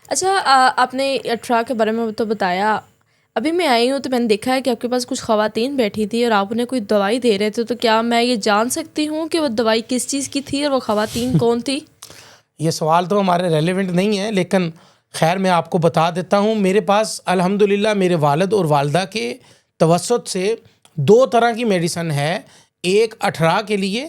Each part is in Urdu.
اچھا آپ نے اٹھرا کے بارے میں تو بتایا، ابھی میں آئی ہوں تو میں نے دیکھا ہے کہ آپ کے پاس کچھ خواتین بیٹھی تھی اور آپ انہیں کوئی دوائی دے رہے تھے، تو کیا میں یہ جان سکتی ہوں کہ وہ دوائی کس چیز کی تھی اور وہ خواتین کون تھی؟ یہ سوال تو ہمارے ریلیونٹ نہیں ہے، لیکن خیر میں آپ کو بتا دیتا ہوں. میرے پاس الحمدللہ میرے والد اور والدہ کے توسط سے 2 طرح کی میڈیسن ہے، ایک اٹھرا کے لیے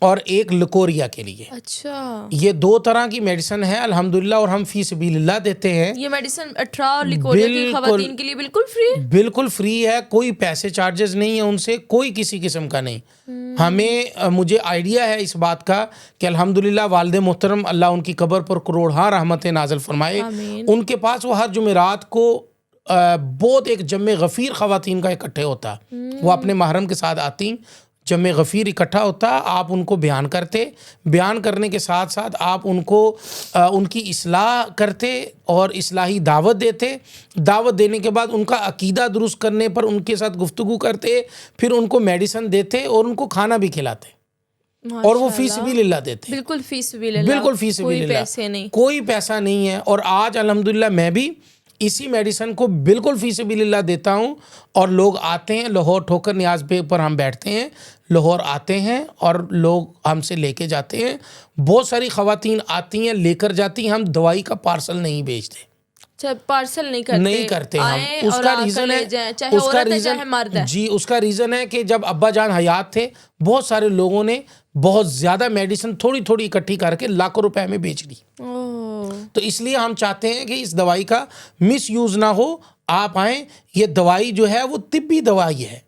اور ایک لکوریا کے لیے. اچھا، یہ 2 طرح کی میڈیسن ہے الحمدللہ، اور ہم فی سبیل اللہ دیتے ہیں. یہ میڈیسن اٹھرا اور لیکوریا کی خواتین کے لیے بالکل فری ہے؟ بالکل فری ہے، کوئی پیسے چارجز نہیں ہے ان سے، کوئی کسی قسم کا نہیں. مجھے آئیڈیا ہے اس بات کا کہ الحمدللہ والد محترم اللہ ان کی قبر پر کروڑہا رحمت نازل فرمائے، آمین. ان کے پاس وہ ہر جمعرات کو بہت ایک جمع غفیر خواتین کا اکٹھے ہوتا، وہ اپنے محرم کے ساتھ آتی، جمع غفیر اکٹھا ہوتا، آپ ان کو بیان کرتے، بیان کرنے کے ساتھ ساتھ آپ ان کو ان کی اصلاح کرتے اور اصلاحی دعوت دیتے. دعوت دینے کے بعد ان کا عقیدہ درست کرنے پر ان کے ساتھ گفتگو کرتے، پھر ان کو میڈیسن دیتے اور ان کو کھانا بھی کھلاتے، اور وہ فی سبیل اللہ دیتے. بالکل فی سبیل اللہ، بالکل فی سبیل کوئی اللہ، پیسے نہیں. کوئی پیسہ نہیں ہے. اور آج الحمدللہ میں بھی اسی میڈیسن کو بالکل فی سبیل اللہ دیتا ہوں، اور لوگ آتے ہیں لاہور ٹھوکر نیاز پہ پر ہم بیٹھتے ہیں، لاہور آتے ہیں اور لوگ ہم سے لے کے جاتے ہیں. بہت ساری خواتین آتی ہیں لے کر جاتی ہیں، ہم دوائی کا پارسل نہیں بھیجتے، پارسل نہیں کرتے ہم. اس کا ریزن ہے، چاہے اس کا عورت ہے ریزن چاہے مرد ہے. جی اس کا ریزن ہے کہ جب ابا جان حیات تھے بہت سارے لوگوں نے بہت زیادہ میڈیسن تھوڑی تھوڑی اکٹھی کر کے لاکھوں روپے میں بیچ دی. تو اس لیے ہم چاہتے ہیں کہ اس دوائی کا مس یوز نہ ہو. آپ آئیں، یہ دوائی جو ہے وہ طبی دوائی ہے،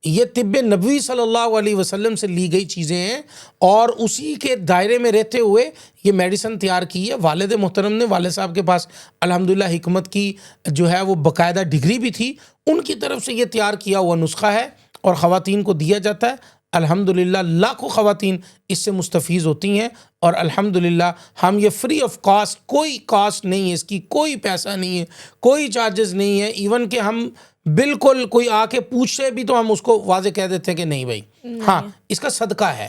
یہ طب نبوی صلی اللہ علیہ وسلم سے لی گئی چیزیں ہیں، اور اسی کے دائرے میں رہتے ہوئے یہ میڈیسن تیار کی ہے. والد محترم نے، والد صاحب کے پاس الحمدللہ حکمت کی جو ہے وہ باقاعدہ ڈگری بھی تھی، ان کی طرف سے یہ تیار کیا ہوا نسخہ ہے اور خواتین کو دیا جاتا ہے. الحمدللہ لاکھوں خواتین اس سے مستفیض ہوتی ہیں، اور الحمدللہ ہم یہ فری آف کاسٹ، کوئی کاسٹ نہیں ہے اس کی، کوئی پیسہ نہیں ہے، کوئی چارجز نہیں ہے. ایون کہ ہم بالکل کوئی آ کے پوچھے بھی تو ہم اس کو واضح کہہ دیتے ہیں کہ نہیں بھائی، ہاں اس کا صدقہ ہے،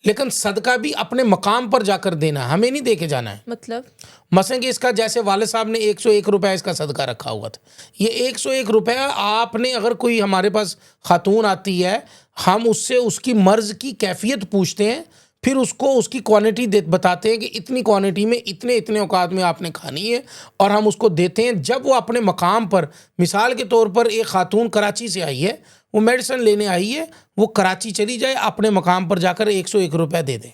لیکن صدقہ بھی اپنے مقام پر جا کر دینا، ہمیں نہیں دے کے جانا ہے. مطلب مثلا کہ اس کا جیسے والد صاحب نے 101 روپے اس کا صدقہ رکھا ہوا تھا، یہ 101 روپے آپ نے، اگر کوئی ہمارے پاس خاتون آتی ہے، ہم اس سے اس کی مرض کی کیفیت پوچھتے ہیں، پھر اس کو اس کی کوانٹی بتاتے ہیں کہ اتنی کوانٹی میں اتنے اوقات میں آپ نے کھانی ہے، اور ہم اس کو دیتے ہیں. جب وہ اپنے مقام پر، مثال کے طور پر ایک خاتون کراچی سے آئی ہے، وہ میڈیسن لینے آئی ہے، وہ کراچی چلی جائے، اپنے مقام پر جا کر 101 روپے دے دیں.